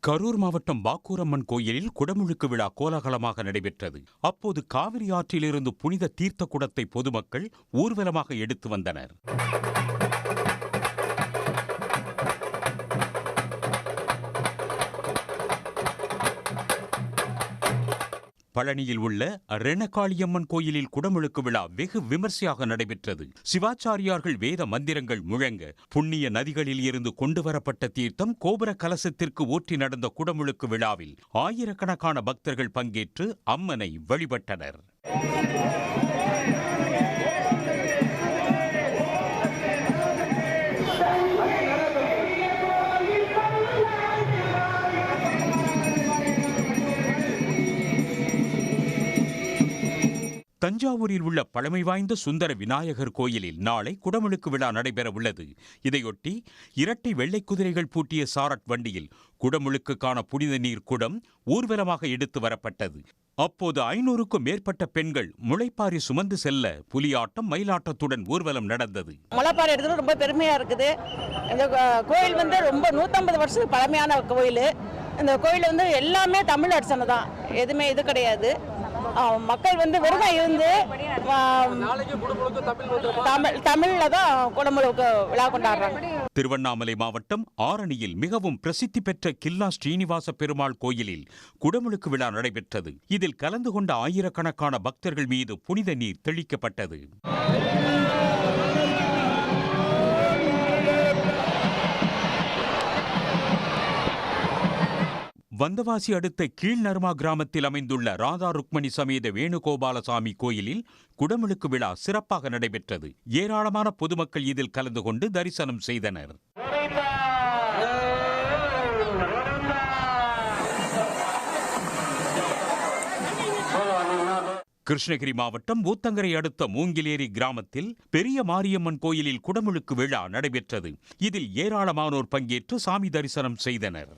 கரூர் மாவட்டம் பாக்கூரம்மன் கோயிலில் குடமுழுக்கு விழா கோலாகலமாக நடைபெற்றது. அப்போது காவிரி ஆற்றிலிருந்து புனித தீர்த்த குடத்தை பொதுமக்கள் ஊர்வலமாக எடுத்து வந்தனர். பழனியில் உள்ள ரெணகாளியம்மன் கோயிலில் குடமுழுக்கு விழா வெகு விமர்சையாக நடைபெற்றது. சிவாச்சாரியார்கள் வேத மந்திரங்கள் முழங்க புண்ணிய நதிகளில் இருந்து கொண்டுவரப்பட்ட தீர்த்தம் கோபுர கலசத்திற்கு ஊற்றி நடந்த குடமுழுக்கு விழாவில் ஆயிரக்கணக்கான பக்தர்கள் பங்கேற்று அம்மனை வழிபட்டனர். தஞ்சாவூரில் உள்ள பழமை வாய்ந்த சுந்தர விநாயகர் கோயிலில் நாளை குடமுழுக்கு விழா நடைபெற உள்ளது. இதையொட்டி இரட்டை வெள்ளை குதிரைகள் பூட்டிய சாரட் வண்டியில் குடமுழுக்குக்கான புனித நீர் குடம் ஊர்வலமாக எடுத்து வரப்பட்டது. அப்போது 500க்கும் மேற்பட்ட பெண்கள் முளைப்பாரி சுமந்து செல்ல புலியாட்டம் மயிலாட்டத்துடன் ஊர்வலம் நடந்தது. முளைப்பாரி எடுத்து ரொம்ப பெருமையா இருக்குது. இந்த கோயில் ரொம்ப 150 வருஷத்துக்கு பழமையான கோயில். இந்த கோயில் எல்லாமே தமிழ் அர்ச்சனை தான், எதுவுமே இது கிடையாது. மக்கள் விரதம் இருந்து தமிழ்ல தான் குடமுழுக்கு விழா கொண்டாடுறாங்க. திருவண்ணாமலை மாவட்டம் ஆரணியில் மிகவும் பிரசித்தி பெற்ற கில்லா ஸ்ரீனிவாச பெருமாள் கோயிலில் குடமுழுக்கு விழா நடைபெற்றது. இதில் கலந்து கொண்ட ஆயிரக்கணக்கான பக்தர்கள் மீது புனித நீர் தெளிக்கப்பட்டது. வந்தவாசி அடுத்த கீழ்நர்மா கிராமத்தில் அமைந்துள்ள ராதா ருக்மணி சமேத வேணுகோபாலசாமி கோயிலில் குடமுழுக்கு விழா சிறப்பாக நடைபெற்றது. ஏராளமான பொதுமக்கள் இதில் கலந்து கொண்டு தரிசனம் செய்தனர். கிருஷ்ணகிரி மாவட்டம் ஊத்தங்கரை அடுத்த மூங்கிலேரி கிராமத்தில் பெரிய மாரியம்மன் கோயிலில் குடமுழுக்கு விழா நடைபெற்றது. இதில் ஏராளமானோர் பங்கேற்று சாமி தரிசனம் செய்தனர்.